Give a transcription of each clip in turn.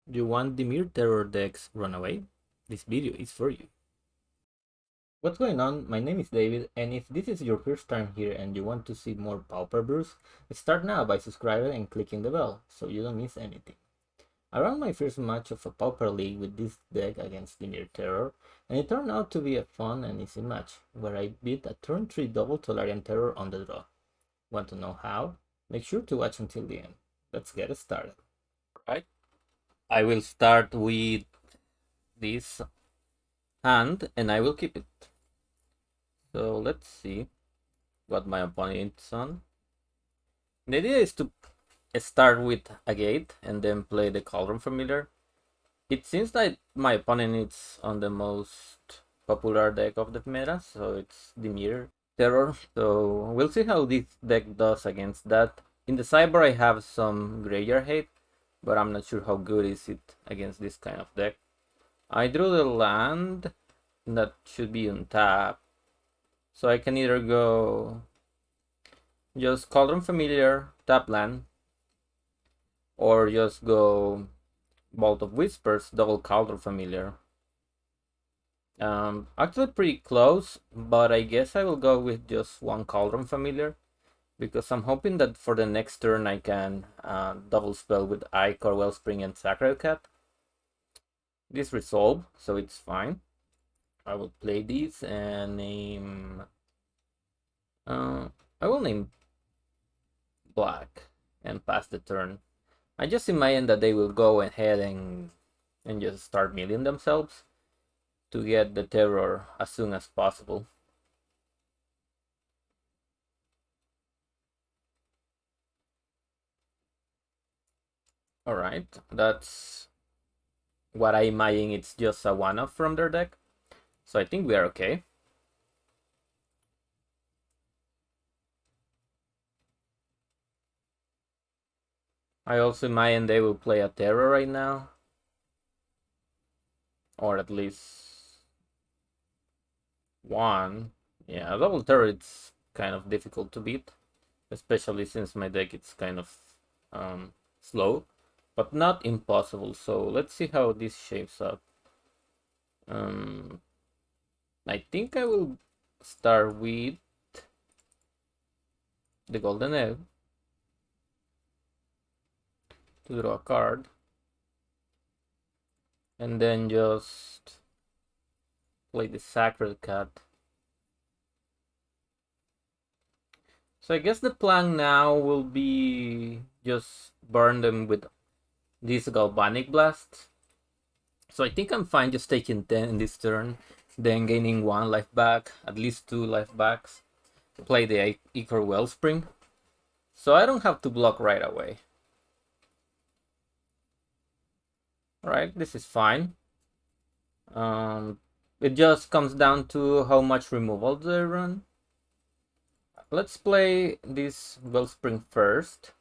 You want Dimir Terror decks run away? This video is for you. What's going on? My name is David, and if this is your first time here and you want to see more Pauper brews, start now by subscribing and clicking the bell so you don't miss anything. I ran my first match of a Pauper League with this deck against Dimir Terror, and it turned out to be a fun and easy match, where I beat a turn 3 double Tolarian Terror on the draw. Want to know how? Make sure to watch until the end. Let's get started. Right? I will start with this hand and I will keep it. So let's see what my opponent's on. The idea is to start with a gate and then play the Cauldron Familiar. It seems like my opponent is on the most popular deck of the meta, so it's Dimir Terror. So we'll see how this deck does against that. In the sideboard I have some Graveyard Hate, but I'm not sure how good is it against this kind of deck. I drew the land that should be on tap. So I can either go just Cauldron Familiar, tap land, or just go Bolt of Whispers, double Cauldron Familiar. Actually pretty close, but I guess I will go with just one Cauldron Familiar, because I'm hoping that for the next turn I can double spell with Ichor, Wellspring, and Sacred Cat. This resolve, so it's fine. I will play these and name... I will name black and pass the turn. I just imagine that they will go ahead and just start milling themselves to get the terror as soon as possible. Alright, that's what I imagine. It's just a one-off from their deck, so I think we are okay. I also imagine they will play a terror right now, or at least one. Yeah, a double terror, it's kind of difficult to beat, especially since my deck is kind of slow, but not impossible. So let's see how this shapes up. I think I will start with the Golden Egg to draw a card, and then just play the Sacred Cat. So I guess the plan now will be just burn them with these Galvanic Blasts. So I think I'm fine just taking 10 in this turn, then gaining 1 life back, at least 2 life backs. Play the Ichor Wellspring, so I don't have to block right away. Alright, this is fine. It just comes down to how much removal they run. Let's play this Wellspring first.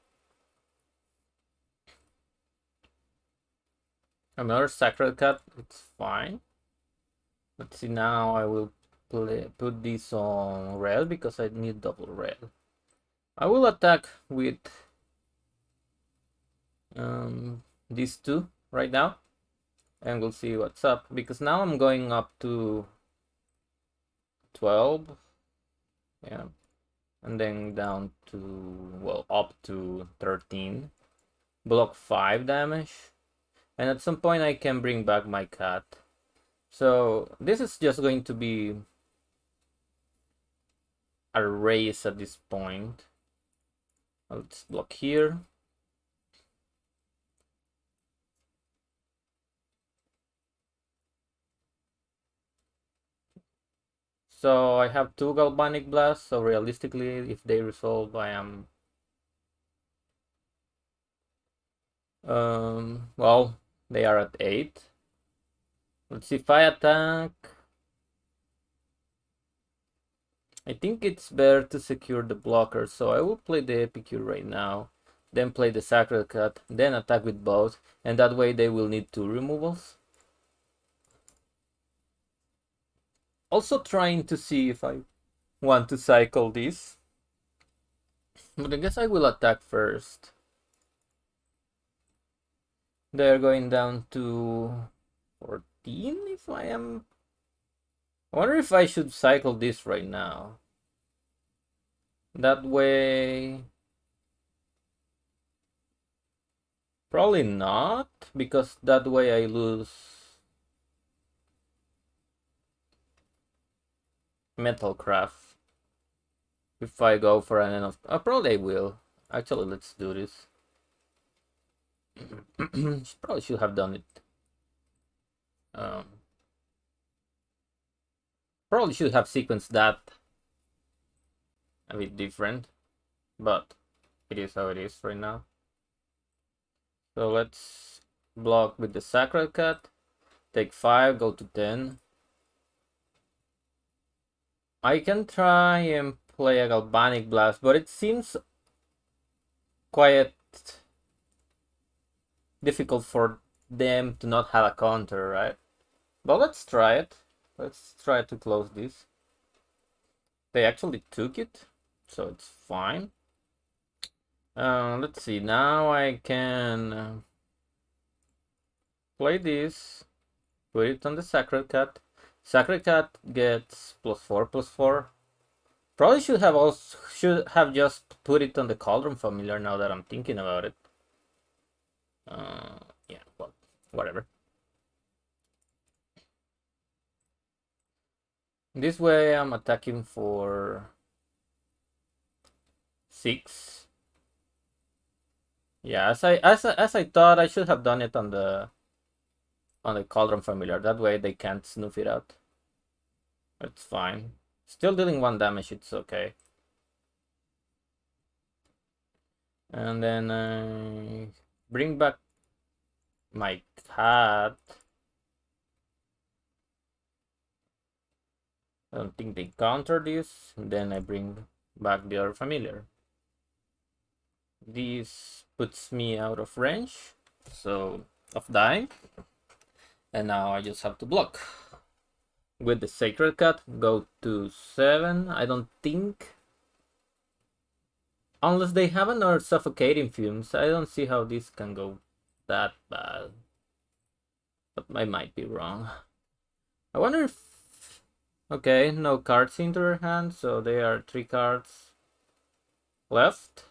Another Sacred Cat, it's fine. Let's see, now I will put this on red because I need double red. I will attack with these two right now, and we'll see what's up, because now I'm going up to 12, yeah, and then down to, well, up to 13, block 5 damage, and at some point I can bring back my cat. So this is just going to be a race at this point. Let's block here. So I have 2 Galvanic Blasts, so realistically, if they resolve, I am... well, they are at 8. Let's see, if I attack... I think it's better to secure the blocker, so I will play the Epicure right now, then play the Sacred Cat, then attack with both, and that way they will need 2 removals. Also trying to see if I want to cycle this, but I guess I will attack first. They're going down to 14 if I am... I wonder if I should cycle this right now. That way... Probably not, because that way I lose Metalcraft. If I go for an end of... probably I will. Actually, let's do this. Probably should have done it. Probably should have sequenced that a bit different, but it is how it is right now. So let's block with the Sacred Cat. Take 5, go to 10. I can try and play a Galvanic Blast, but it seems quite difficult for them to not have a counter, right? But let's try it. Let's try to close this. They actually took it, so it's fine. Let's see, now I can play this, put it on the Sacred Cat. Sacred Cat gets +4/+4. Probably should have just put it on the Cauldron Familiar now that I'm thinking about it. Yeah, well, whatever. This way I'm attacking for 6. Yeah, as I thought, I should have done it on the Cauldron Familiar. That way they can't snuff it out. It's fine. Still dealing 1 damage, it's okay. And then I bring back my cat. I don't think they counter this. And then I bring back the other familiar. This puts me out of range, so of dying. And now I just have to block. With the Sacred Cat, go to 7. I don't think... Unless they have another Suffocating Fumes, I don't see how this can go that bad. But I might be wrong. I wonder if... Okay, no cards into their hand, so they are 3 cards left.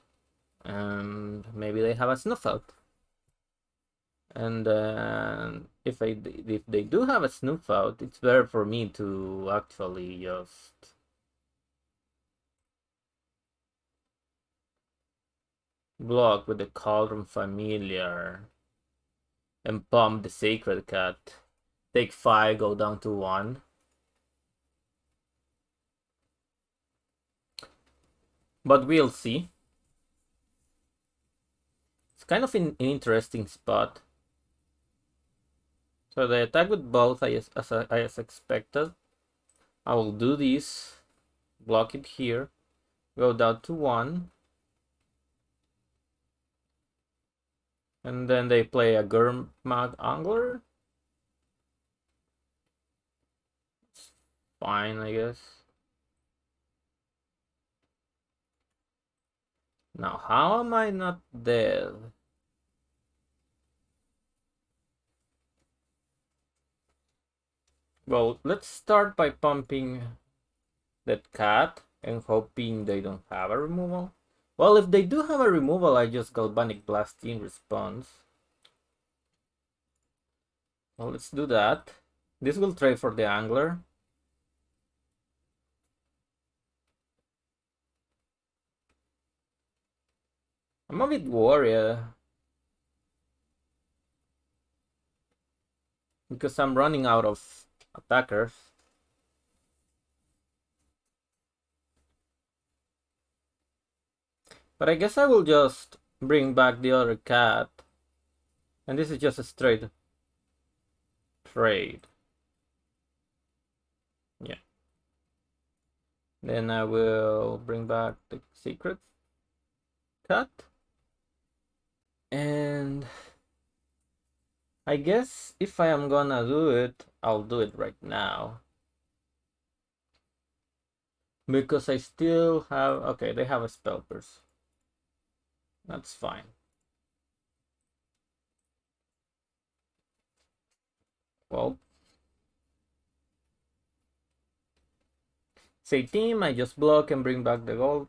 And maybe they have a Snuff Out. And if they do have a Snuff Out, it's better for me to actually just block with the Cauldron Familiar and pump the Sacred Cat. Take 5, go down to 1. But we'll see. It's kind of an interesting spot. So they attack with both as expected. I will do this. Block it here. Go down to 1. And then they play a Gurmag Angler. It's fine, I guess. Now, how am I not dead? Well, let's start by pumping that cat and hoping they don't have a removal. Well, if they do have a removal, I just Galvanic Blast in response. Well, let's do that. This will trade for the Angler. I'm a bit worried. Because I'm running out of attackers. But I guess I will just bring back the other cat. And this is just a straight trade. Yeah. Then I will bring back the Secret Cat. And I guess if I am gonna do it, I'll do it right now. Because I still have... Okay, they have a Spell Burst. That's fine. Well, say team, I just block and bring back the gold,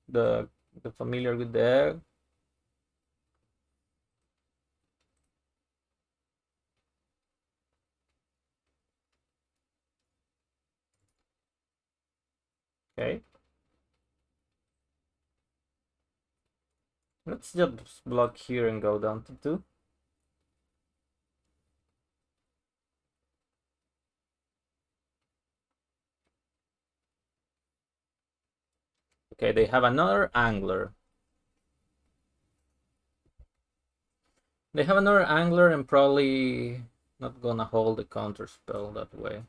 the familiar with the egg. Okay. Let's just block here and go down to 2. Okay, they have another angler. They have another angler and probably not gonna hold the counter spell that way.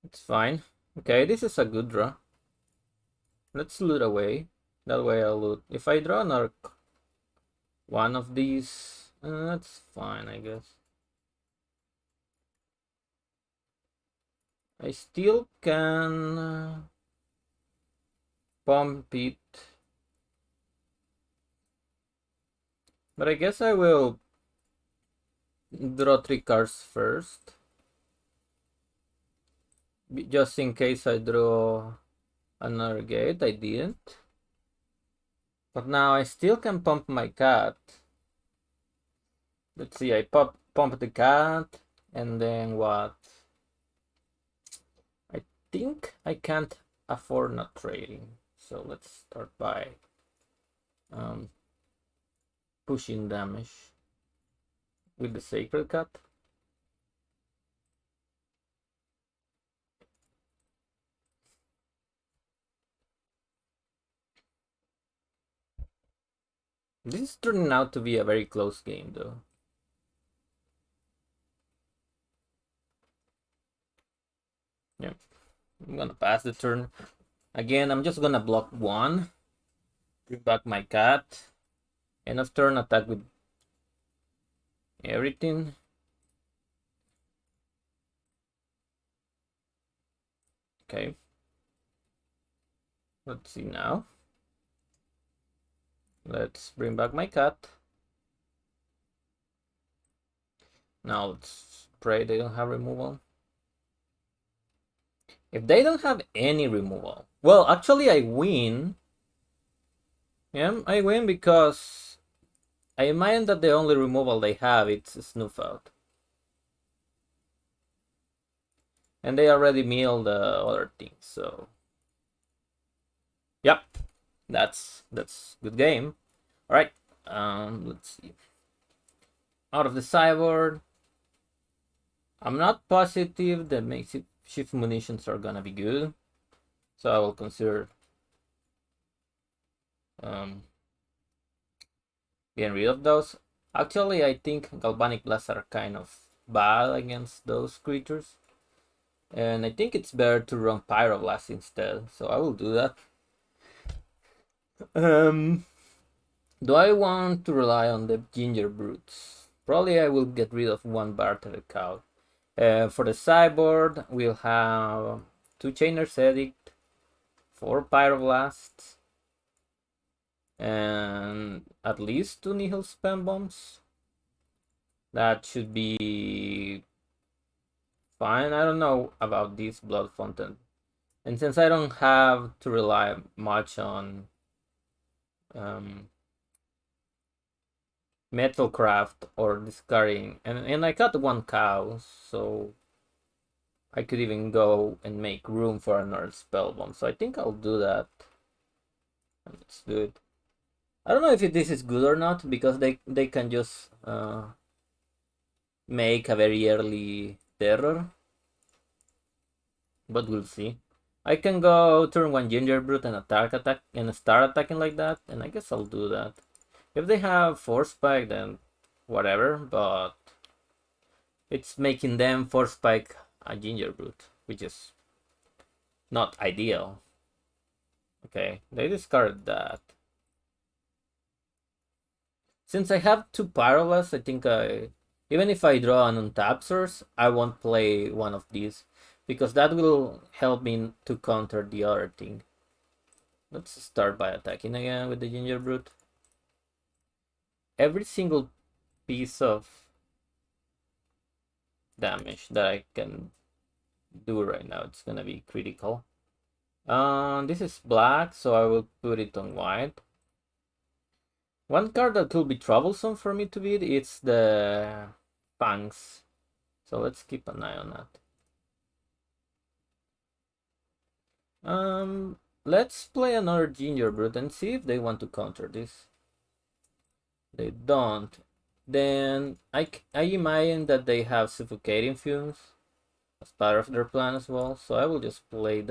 It's fine. Okay, this is a good draw. Let's loot away. That way I'll loot. If I draw another one of these, that's fine, I guess. I still can pump it. But I guess I will draw 3 cards first. Just in case I draw another gate. I didn't. But now I still can pump my cat. Let's see, I pump the cat, and then what? I think I can't afford not trading. So let's start by pushing damage with the Sacred Cat. This is turning out to be a very close game though. Yeah, I'm gonna pass the turn. Again, I'm just gonna block 1. Bring back my cat. End of turn, attack with everything. Okay. Let's see now. Let's bring back my cat. Now let's pray they don't have removal. If they don't have any removal, well, actually I win. Yeah, I win because I imagine that the only removal they have is Snuff Out. And they already milled the other things, so yep, that's good game. All right, let's see. Out of the sideboard, I'm not positive that makes it shift munitions are gonna be good, so I will consider getting rid of those. Actually, I think Galvanic Blasts are kind of bad against those creatures. And I think it's better to run Pyroblast instead, so I will do that. Do I want to rely on the Ginger Brutes? Probably I will get rid of 1 Bartered Cow. For the sideboard, we'll have 2 Chainer's Edict, 4 Pyroblasts, and at least 2 Nihil Spam Bombs. That should be fine. I don't know about this Blood Fountain. And since I don't have to rely much on Metalcraft or discarding, and I got 1 cow, so I could even go and make room for another spell bomb. So I think I'll do that. Let's do it. I don't know if this is good or not, because they can just make a very early terror, but we'll see. I can go turn 1 Ginger Brute and attack and start attacking like that, and I guess I'll do that. If they have Force Spike, then whatever, but it's making them Force Spike a Ginger Brute, which is not ideal. Okay, they discarded that. Since I have 2 Pyroblasts, I think even if I draw an untapped source, I won't play one of these, because that will help me to counter the other thing. Let's start by attacking again with the Ginger Brute. Every single piece of damage that I can do right now. It's gonna be critical. This is black, so I will put it on white. One card that could be troublesome for me to beat is the Fangs. So let's keep an eye on that. Let's play another Ginger Brute and see if they want to counter this. They don't. Then I imagine that they have Suffocating Fumes as part of their plan as well. So I will just play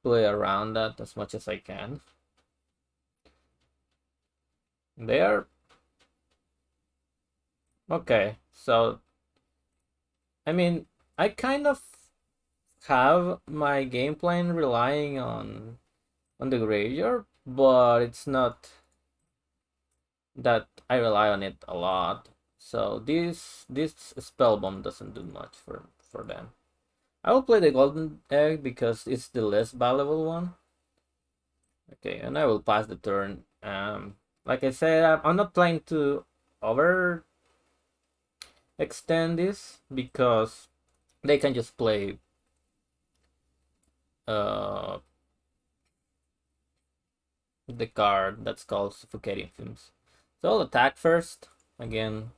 around that as much as I can. They are okay. So I mean, I kind of have my game plan relying on the graveyard, but it's not that I rely on it a lot. So this spell bomb doesn't do much for them. I will play the golden egg because it's the less valuable one. Okay, and I will pass the turn. Like I said, I'm not trying to over extend this because they can just play the card that's called Suffocating Fumes. So I'll attack first, again,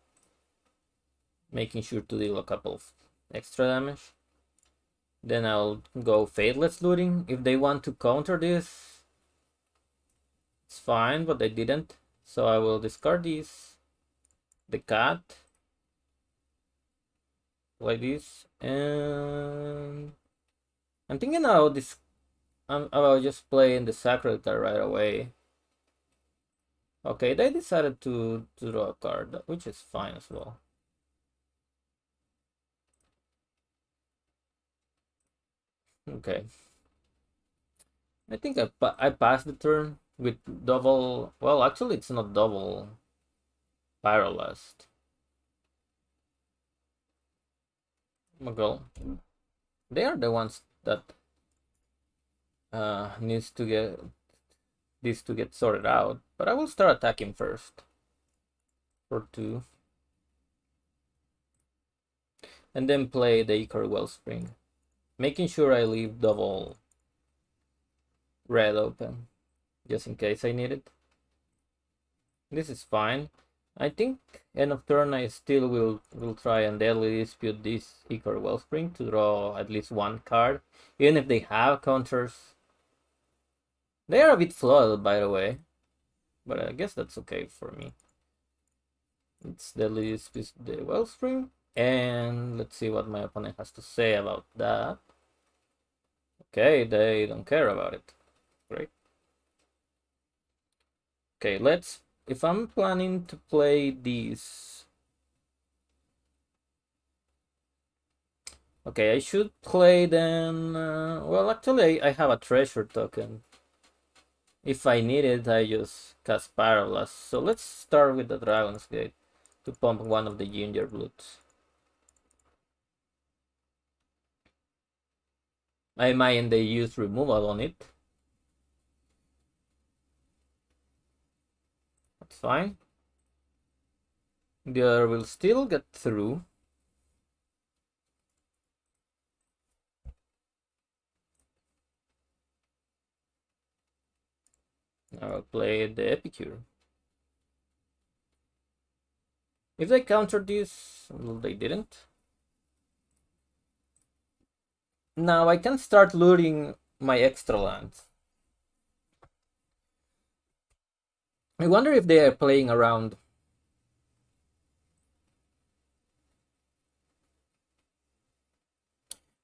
making sure to deal a couple of extra damage. Then I'll go Faithless Looting. If they want to counter this, it's fine, but they didn't. So I will discard these, the cat, like this, and I'm thinking about this. About just playing the Sacred card right away. Okay, they decided to draw a card, which is fine as well. Okay. I think I passed the turn with double. Well, actually, it's not double Pyroblast. Well, they are the ones that needs to get this to get sorted out. But I will start attacking first for 2, and then play the Icar Wellspring, making sure I leave double red open just in case I need it. This is fine. I think end of turn I still will try and Deadly Dispute this Icar Wellspring to draw at least one card, even if they have counters. They are a bit flooded, by the way, but I guess that's okay for me. It's Deadly Dispute the Wellspring, and let's see what my opponent has to say about that. Okay, they don't care about it. Great. Okay, if I'm planning to play these, okay, I should play then. Well, actually, I have a treasure token. If I need it, I just cast Pyroblast. So let's start with the Dragon's Gate to pump one of the Ginger Bloods. I imagine they use removal on it. That's fine. The other will still get through. I'll play the Epicure. If they counter this, well, they didn't. Now I can start looting my extra lands. I wonder if they are playing around.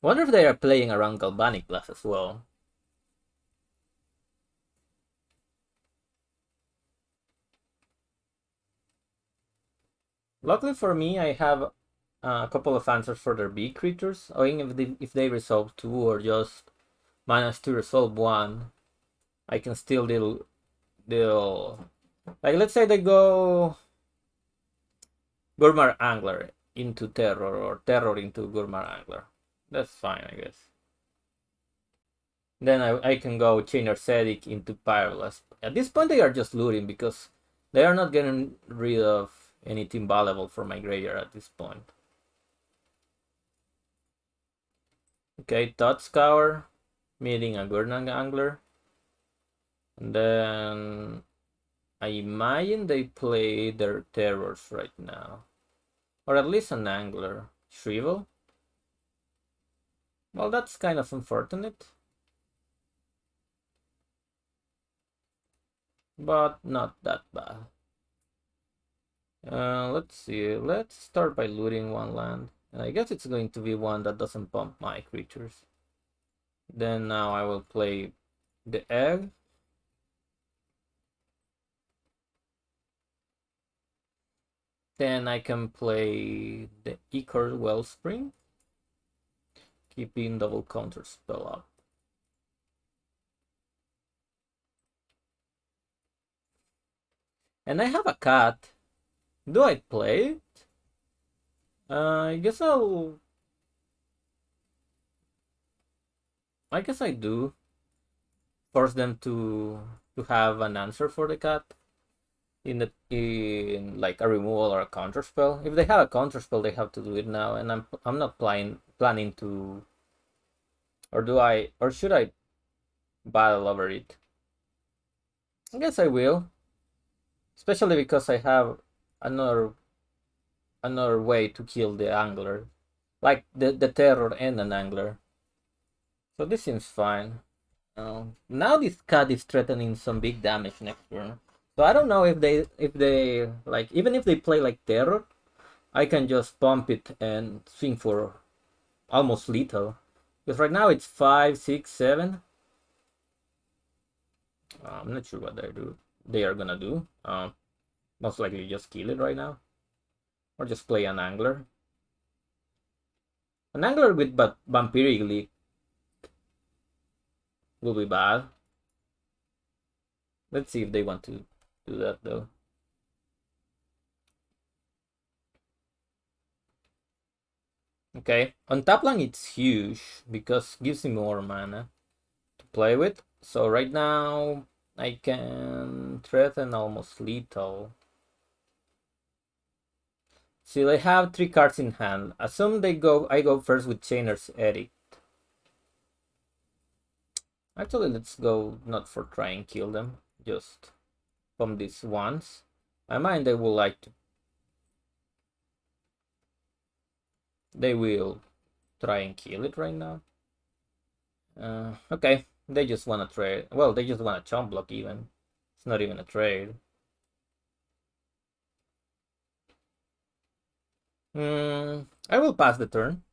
I wonder if they are playing around Galvanic Blast as well. Luckily for me, I have a couple of answers for their big creatures. Even if they resolve 2 or just manage to resolve 1, I can still deal. Like, let's say they go Gurmar Angler into Terror or Terror into Gurmar Angler. That's fine, I guess. Then I can go Chain Arcetic into Pyroblast. At this point, they are just looting because they are not getting rid of anything valuable for my graveyard at this point. Okay, Thought Scour, meeting a Gurnang Angler. And then I imagine they play their terrors right now. Or at least an angler. Shrivel? Well, that's kind of unfortunate. But not that bad. Let's see. Let's start by looting one land. And I guess it's going to be one that doesn't pump my creatures. Then now I will play the egg. Then I can play the Ichor Wellspring, keeping double counter spell up. And I have a cat. Do I play it? I guess I guess I do. Force them to have an answer for the cat in like a removal or a counter spell. If they have a counter spell, they have to do it now, and I'm not planning to, or should I battle over it? I guess I will, especially because I have another way to kill the angler, like the terror and an angler. So this seems fine. Now this cat is threatening some big damage next turn. So I don't know if they like, even if they play like terror, I can just pump it and swing for almost lethal. Because right now it's 5, 6, 7. I'm not sure what they are gonna do. Most likely just kill it right now, or just play an angler. An angler with vampiric league will be bad. Let's see if they want to do that though. Okay, on top line it's huge because it gives me more mana to play with. So right now I can threaten almost lethal. See, they have 3 cards in hand. Assume I go first with Chainer's Edict. Actually, let's go not for try and kill them, just from these ones. I mind they will like to. They will try and kill it right now. Okay, they just want to trade. Well, they just want a chump block even. It's not even a trade. I will pass the turn.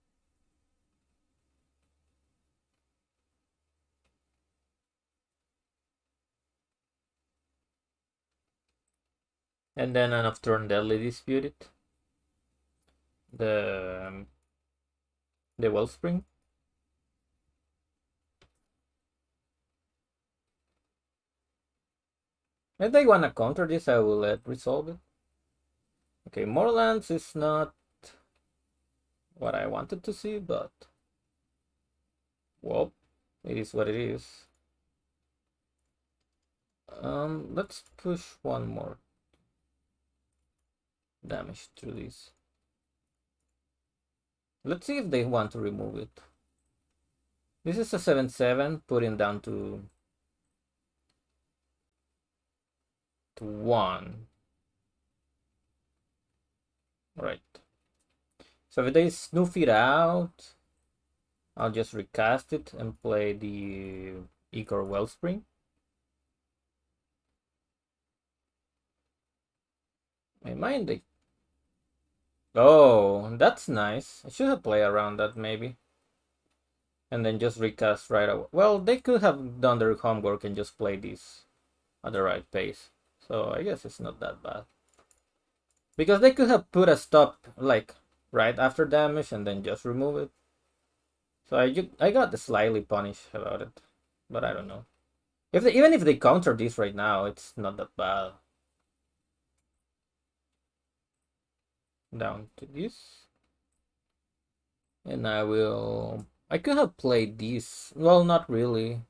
And then an off-turn Deadly Dispute it. The Wellspring. If they wanna counter this, I will let resolve it. Okay, more lands is not what I wanted to see, but well, it is what it is. Let's push one more damage through this. Let's see if they want to remove it. This is a 7/7, putting down to 1. Right. So if they snoof it out, I'll just recast it and play the Ichor Wellspring. I mind they. Oh, that's nice. I should have played around that maybe. And then just recast right away. Well, they could have done their homework and just play this at the right pace. So I guess it's not that bad. Because they could have put a stop like right after damage and then just remove it. So I got slightly punished about it, but I don't know. Even if they counter this right now, it's not that bad. Down to this, and I could have played this. Well, not really.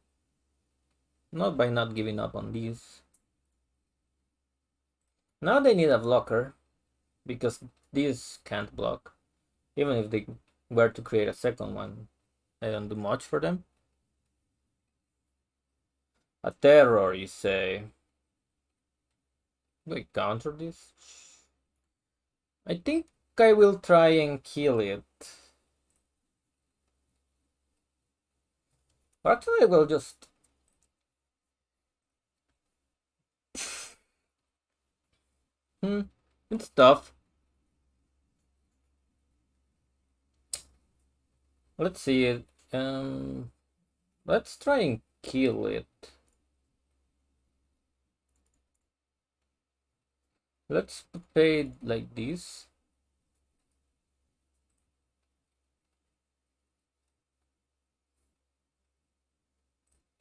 Not by not giving up on these. Now they need a blocker because these can't block, even if they were to create a second one. I don't do much for them. A terror, you say? Do I counter this? I think I will try and kill it. Or actually, I will just... It's tough. Let's see it. Let's try and kill it. Let's play it like this.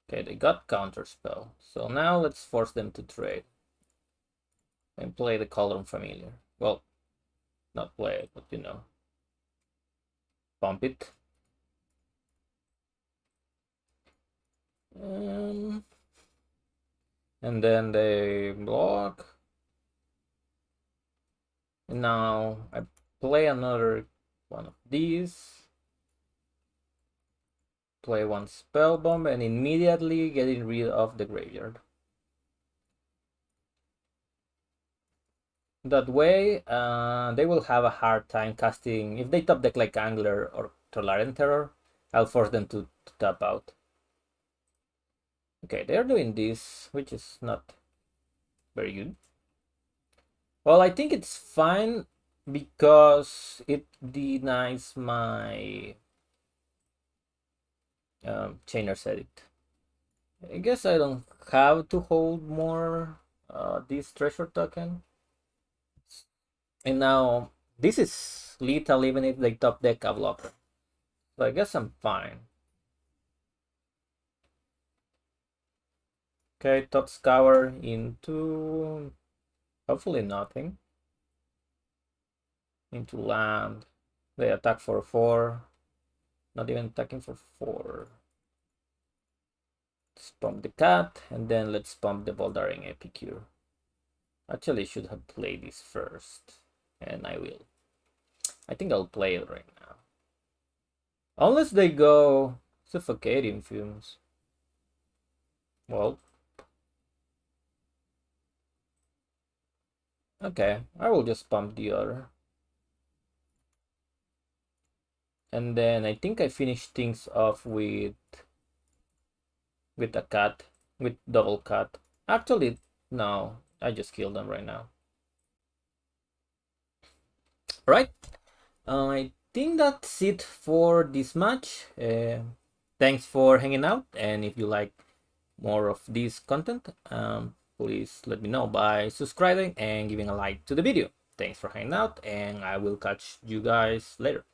Okay, they got counterspell. So now let's force them to trade. And play the Cauldron Familiar. Well, not play it, but you know. Pump it. And then they block. And now I play another one of these. Play one spell bomb and immediately getting rid of the graveyard. That way, they will have a hard time casting. If they top deck like Angler or Tolarian Terror, I'll force them to tap out. Okay, they're doing this, which is not very good. Well, I think it's fine because it denies my Chainer's Edict. I guess I don't have to hold more this treasure token. And now this is lethal even if they top deck a blocker. So I guess I'm fine. Okay, top scour into hopefully nothing. Into land. They attack for 4. Not even attacking for 4. Let's pump the cat and then let's pump the Voldaren Epicure. Actually, I should have played this first. And I will. I think I'll play it right now. Unless they go Suffocating Fumes. Well. Okay, I will just pump the other. And then I think I finish things off with a cat. With double cat. Actually, no. I just killed them right now. Right. I think that's it for this match. Thanks for hanging out, and if you like more of this content, please let me know by subscribing and giving a like to the video. Thanks for hanging out, and I will catch you guys later.